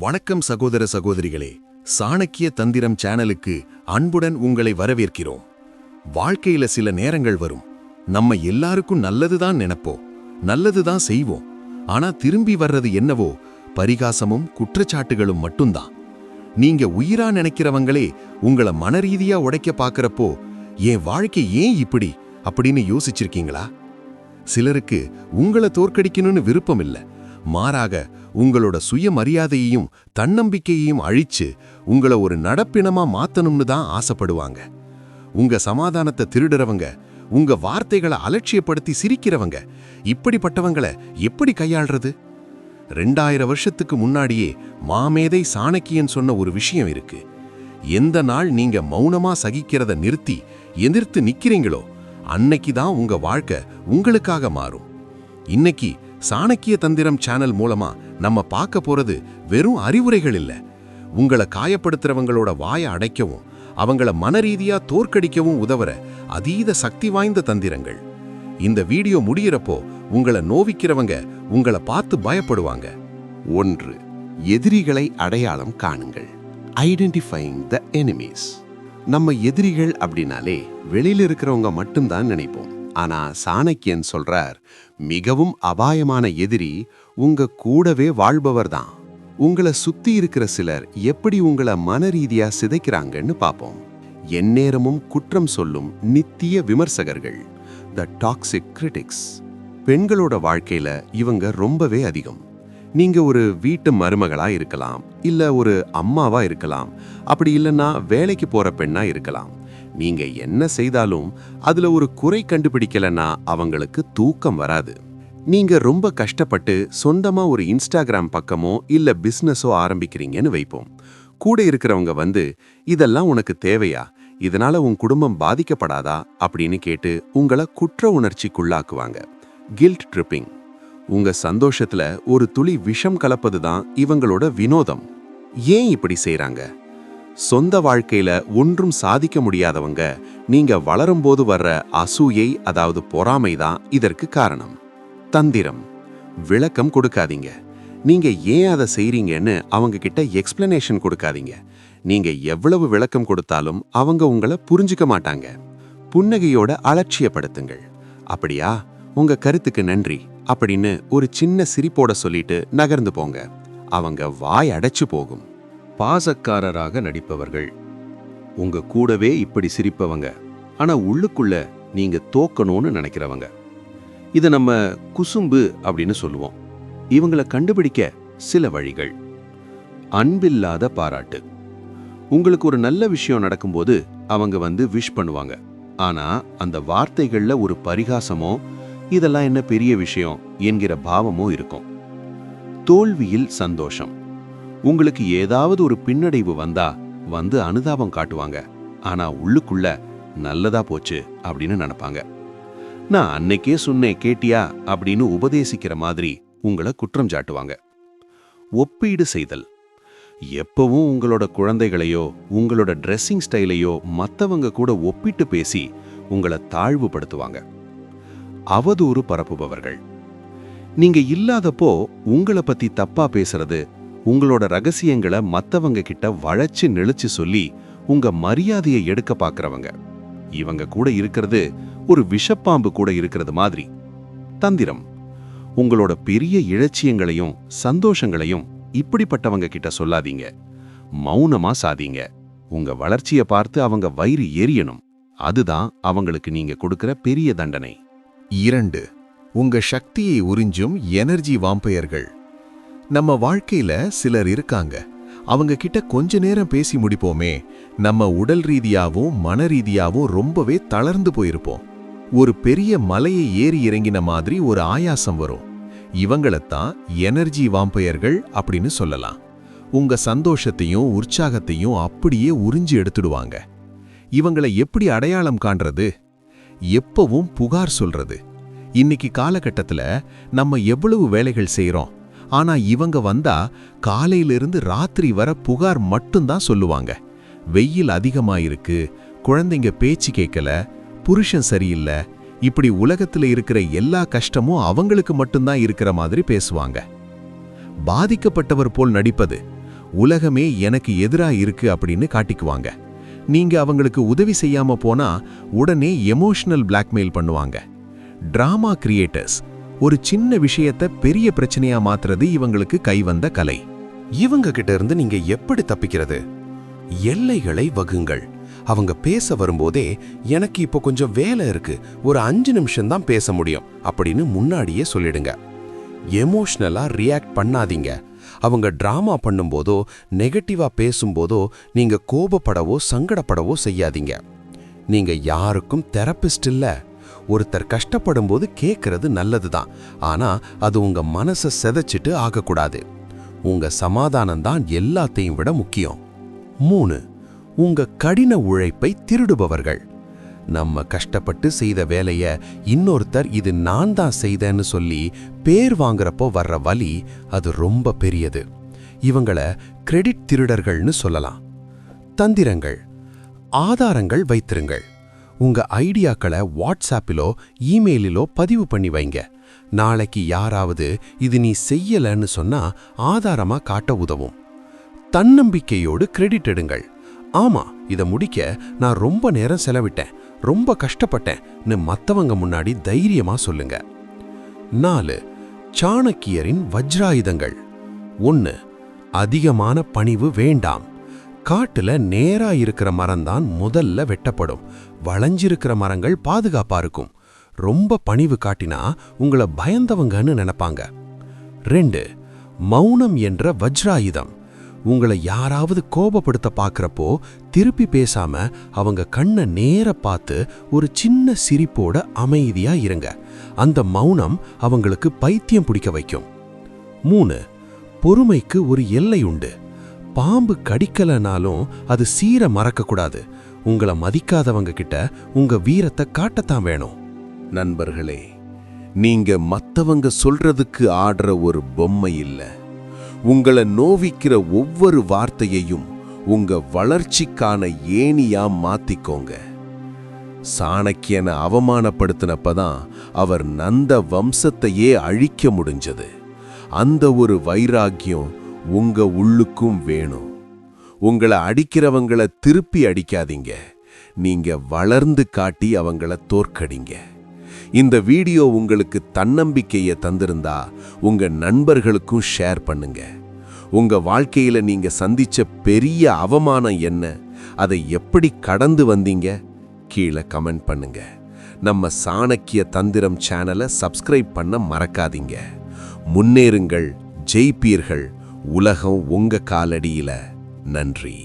வணக்கம் சகோதர சகோதரிகளே, சாணக்கிய தந்திரம் சேனலுக்கு அன்புடன் உங்களை வரவேற்கிறோம். வாழ்க்கையில சில நேரங்கள் வரும். நம்ம எல்லாருக்கும் நல்லதுதான் நினைப்போம், நல்லதுதான் செய்வோம். ஆனா திரும்பி வர்றது என்னவோ பரிகாசமும் குற்றச்சாட்டுகளும் மட்டும்தான். நீங்க உயிரா நினைக்கிறவங்களே உங்களை மனரீதியா உடைக்க பாக்குறப்போ என் வாழ்க்கை ஏன் இப்படி அப்படின்னு யோசிச்சிருக்கீங்களா? சிலருக்கு உங்களை தோற்கடிக்கணும்னு விருப்பம் இல்லை, மாறாக உங்களோட சுயமரியாதையையும் தன்னம்பிக்கையையும் அழிச்சு உங்களை ஒரு நடப்பினமா மாத்தணும்னு தான் ஆசைப்படுவாங்க. உங்க சமாதானத்தை திருடுறவங்க, உங்க வார்த்தைகளை அலட்சியப்படுத்தி சிரிக்கிறவங்க, இப்படிப்பட்டவங்களை எப்படி கையாள்றது? 2000 வருஷத்துக்கு முன்னாடியே மாமேதை சாணக்கியன் சொன்ன ஒரு விஷயம் இருக்கு. எந்த நாள் நீங்க மௌனமா சகிக்கிறத நிறுத்தி எதிர்த்து நிக்கிறீங்களோ அன்னைக்கு தான் உங்க வாழ்க்கை உங்களுக்காக மாறும். இன்னைக்கு சாணக்கிய தந்திரம் சேனல் மூலமா நம்ம பார்க்க போறது வெறும் அறிவுரைகள் இல்ல, உங்களை காயப்படுத்துறவங்களோட வாயை அடைக்கவும் அவங்கள மனரீதியா தோற்கடிக்கவும் உதவுற அதீத சக்தி வாய்ந்த தந்திரங்கள். இந்த வீடியோ முடியறப்போ உங்களை நோவிக்கிறவங்க உங்களை பார்த்து பயப்படுவாங்க. 1. எதிரிகளை அடையாளம் காணுங்கள். Identifying the enemies. நம்ம எதிரிகள் அப்படின்னாலே வெளியில இருக்கிறவங்க மட்டும்தான் நினைப்போம். ஆனா சாணக்கியன் சொல்றார், மிகவும் அபாயமான எதிரி உங்க கூடவே வாழ்பவர் தான். உங்களை சுத்தி இருக்கிற சிலர் எப்படி உங்களை மனரீதியா சிதைக்கிறாங்கன்னு பாப்போம். எந்நேரமும் குற்றம் சொல்லும் நித்திய விமர்சகர்கள், த டாக்ஸிக் கிரிட்டிக்ஸ். பெண்களோட வாழ்க்கையில இவங்க ரொம்பவே அதிகம். நீங்க ஒரு வீட்டு மருமகளா இருக்கலாம், இல்ல ஒரு அம்மாவா இருக்கலாம், அப்படி இல்லைன்னா வேலைக்கு போற பெண்ணா இருக்கலாம். நீங்க என்ன செய்தாலும் அதுல ஒரு குறை கண்டுபிடிக்கலன்னா அவங்களுக்கு தூக்கம் வராது. நீங்க ரொம்ப கஷ்டப்பட்டு சொந்தமா ஒரு இன்ஸ்டாகிராம் பக்கமோ இல்ல பிசினஸோ ஆரம்பிக்கிறீங்கன்னு வைப்போம். கூட இருக்கிறவங்க வந்து, இதெல்லாம் உனக்கு தேவையா, இதனால உன் குடும்பம் பாதிக்கப்படாதா அப்படின்னு கேட்டு உங்களை குற்ற உணர்ச்சிக்குள்ளாக்குவாங்க. Guilt tripping. உங்க சந்தோஷத்துல ஒரு துளி விஷம் கலப்பதுதான் இவங்களோட வினோதம். ஏன் இப்படி செய்றாங்க? சொந்த வாழ்க்கையில ஒன்றும் சாதிக்க முடியாதவங்க நீங்க வளரும்போது வர்ற அசூயை, அதாவது பொறாமைதான் இதற்கு காரணம். தந்திரம். விளக்கம் கொடுக்காதீங்க. நீங்க ஏன் அதை செய்றீங்கன்னு அவங்க கிட்ட எக்ஸ்பிளனேஷன் கொடுக்காதீங்க. நீங்க எவ்வளவு விளக்கம் கொடுத்தாலும் அவங்க உங்களை புரிஞ்சுக்க மாட்டாங்க. புன்னகையோட அலட்சியப்படுத்துங்கள். அப்படியா, உங்க கருத்துக்கு நன்றி அப்படின்னு ஒரு சின்ன சிரிப்போட சொல்லிட்டு நகர்ந்து போங்க. அவங்க வாய் அடைச்சு போகும். பாசக்காரராக நடிப்பவர்கள். உங்க கூடவே இப்படி சிரிப்பவங்க, ஆனா உள்ளுக்குள்ள நீங்க தோக்கணும்னு நினைக்கிறவங்க. இதை நம்ம குசும்பு அப்படின்னு சொல்லுவோம். இவங்களை கண்டுபிடிக்க சில வழிகள். அன்பில்லாத பாராட்டு. உங்களுக்கு ஒரு நல்ல விஷயம் நடக்கும்போது அவங்க வந்து விஷ் பண்ணுவாங்க, ஆனா அந்த வார்த்தைகள்ல ஒரு பரிகாசமோ, இதெல்லாம் என்ன பெரிய விஷயம் என்கிற பாவமோ இருக்கும். தோல்வியில் சந்தோஷம். உங்களுக்கு ஏதாவது ஒரு பின்னடைவு வந்தா வந்து அனுதாபம் காட்டுவாங்க, ஆனா உள்ளுக்குள்ள நல்லதா போச்சு அப்படின்னு நினைப்பாங்க. நான் அன்னைக்கே சொன்னேன் கேட்டியா அப்படின்னு உபதேசிக்கிற மாதிரி உங்களை குற்றம் சாட்டுவாங்க. ஒப்பீடு செய்தல். எப்பவும் உங்களோட குழந்தைகளையோ உங்களோட ட்ரெஸ்ஸிங் ஸ்டைலையோ மற்றவங்க கூட ஒப்பிட்டு பேசி உங்களை தாழ்வுபடுத்துவாங்க. அவதூறு பரப்புபவர்கள். நீங்க இல்லாதப்போ உங்களை பத்தி தப்பா பேசுறது, உங்களோட ரகசியங்களை மத்தவங்க கிட்ட வளைச்சு நெளிச்சு சொல்லி உங்க மரியாதையை எடுக்க பாக்குறவங்க. இவங்க கூட இருக்கிறது ஒரு விஷப்பாம்பு கூட இருக்கிறது மாதிரி. தந்திரம். உங்களோட பெரிய இலட்சியங்களையும் சந்தோஷங்களையும் இப்படிப்பட்டவங்க கிட்ட சொல்லாதீங்க. மௌனமா சாதீங்க. உங்க வளர்ச்சியை பார்த்து அவங்க வயிறு எரியணும். அதுதான் அவங்களுக்கு நீங்க கொடுக்கிற பெரிய தண்டனை. 2. உங்க சக்தியை உறிஞ்சும் எனர்ஜி வாம்பயர்கள். நம்ம வாழ்க்கையில சிலர் இருக்காங்க, அவங்க கிட்ட கொஞ்ச நேரம் பேசி முடிப்போமே, நம்ம உடல் ரீதியாவும் மன ரீதியாவும் ரொம்பவே தளர்ந்து போயிருப்போம். ஒரு பெரிய மலையை ஏறி இறங்கின மாதிரி ஒரு ஆயாசம் வரும். இவங்களைத்தான் எனர்ஜி வாம்பயர்கள் அப்படின்னு சொல்லலாம். உங்க சந்தோஷத்தையும் உற்சாகத்தையும் அப்படியே உறிஞ்சி எடுத்துடுவாங்க. இவங்களை எப்படி அடையாளம் காண்றது? எப்பவும் புகார் சொல்றது. இன்னைக்கு காலகட்டத்துல நம்ம எவ்வளவு வேலைகள் செய்றோம், ஆனா இவங்க வந்தா காலையிலிருந்து ராத்திரி வர புகார் மட்டும்தான் சொல்லுவாங்க. வெயில் அதிகமாயிருக்கு, குழந்தைங்க பேச்சு கேட்கல, புருஷன் சரியில்லை, இப்படி உலகத்துல இருக்கிற எல்லா கஷ்டமும் அவங்களுக்கு மட்டும்தான் இருக்கிற மாதிரி பேசுவாங்க. பாதிக்கப்பட்டவர் போல் நடிப்பது. உலகமே எனக்கு எதிரா இருக்கு அப்படின்னு காட்டிக்குவாங்க. நீங்க அவங்களுக்கு உதவி செய்யாம போனா உடனே எமோஷனல் பிளாக்மெயில் பண்ணுவாங்க. டிராமா கிரியேட்டர்ஸ் ஒரு சின்ன விஷயத்தை பெரிய பிரச்சனையா மாத்துறது இவங்களுக்கு கைவந்த கலை. இவங்க கிட்ட இருந்து நீங்க எப்படி தப்பிக்கிறது? எல்லைகளை வகுங்கள். அவங்க பேச வரும்போதே எனக்கு இப்போ கொஞ்சம் வேலை இருக்கு, ஒரு 5 நிமிஷம் தான் பேச முடியும் அப்படின்னு முன்னாடியே சொல்லிடுங்க. எமோஷனலா ரியாக்ட் பண்ணாதீங்க. அவங்க டிராமா பண்ணும்போதோ நெகட்டிவா பேசும்போதோ நீங்க கோபப்படவோ சங்கடப்படவோ செய்யாதீங்க. நீங்க யாருக்கும் தெரபிஸ்ட் இல்ல. ஒருத்தர் கஷ்டப்படும் போது கேட்கறது நல்லதுதான், ஆனா அது உங்க மனசை செதைச்சிட்டு ஆகக்கூடாது. உங்க சமாதானம் தான் எல்லாத்தையும் விட முக்கியம். 3. உங்க கடின உழைப்பை திருடுபவர்கள். நம்ம கஷ்டப்பட்டு செய்த வேலைய இன்னொருத்தர் இது நான் தான் செய்தேன்னு சொல்லி பேர் வாங்குறப்போ வர்ற வலி அது ரொம்ப பெரியது. இவங்கள கிரெடிட் திருடர்கள்னு சொல்லலாம். தந்திரங்கள். ஆதாரங்கள் வைத்திருங்கள். உங்க ஐடியாக்களை வாட்ஸ்ஆப்பிலோ இமெயிலிலோ பதிவு பண்ணி வைங்க. நாளைக்கு யாராவது இது நீ செய்யலன்னு சொன்னா ஆதாரமா காட்ட உதவும். தன்னம்பிக்கையோடு கிரெடிட் எடுங்கள். ஆமா, இதை முடிக்க நான் ரொம்ப நேரம் செலவிட்டேன், ரொம்ப கஷ்டப்பட்டேன்னு மத்தவங்க முன்னாடி தைரியமா சொல்லுங்க. 4. சாணக்கியரின் வஜ்ராயுதங்கள். 1. அதிகமான பணிவு வேண்டாம். காட்டுல நேரா இருக்கிற மரம்தான் முதல்ல வெட்டப்படும். வளைஞ்சிருக்கிற மரங்கள் பாதுகாப்பா இருக்கும். ரொம்ப பணிவு காட்டினா உங்களை பயந்தவங்கன்னு நினைப்பாங்க. 2. மௌனம் என்ற வஜ்ராயுதம். உங்களை யாராவது கோபப்படுத்த பார்க்கறப்போ திருப்பி பேசாம அவங்க கண்ணை நேர பார்த்து ஒரு சின்ன சிரிப்போட அமைதியா இருங்க. அந்த மௌனம் அவங்களுக்கு பைத்தியம் பிடிக்க வைக்கும். 3. பொறுமைக்கு ஒரு எல்லை உண்டு. பாம்பு கடிக்கலனாலும் அது சீர மறக்கக்கூடாது. உங்களை மதிக்காதவங்க கிட்ட உங்க வீரத்தை காட்டத்தான் வேணும். நண்பர்களே, நீங்க மத்தவங்க சொல்றதுக்கு ஆடுற ஒரு பொம்மை இல்ல. உங்களை நோவிக்கிற ஒவ்வொரு வார்த்தையையும் உங்க வளர்ச்சிக்கான ஏணியா மாத்திக்கோங்க. சாணக்கியனை அவமானப்படுத்தினப்பதான் அவர் நந்த வம்சத்தையே அழிக்க முடிஞ்சது. அந்த ஒரு வைராக்கியம் உங்க உள்ளுக்கும் வேணும். உங்களை அடிக்கிறவங்களை திருப்பி அடிக்காதீங்க. நீங்க வளர்ந்து காட்டி அவங்கள தோற்கடிங்க. இந்த வீடியோ உங்களுக்கு தன்னம்பிக்கையை தந்திருந்தா உங்க நண்பர்களுக்கும் ஷேர் பண்ணுங்க. உங்க வாழ்க்கையில நீங்க சந்திச்ச பெரிய அவமானம் என்ன, அதை எப்படி கடந்து வந்தீங்க, கீழே கமெண்ட் பண்ணுங்க. நம்ம சாணக்கிய தந்திரம் சேனலை சப்ஸ்கிரைப் பண்ண மறக்காதீங்க. முன்னேறுங்கள், ஜெயிப்பீர்கள். உலகம் உங்க காலடியில. நன்றி.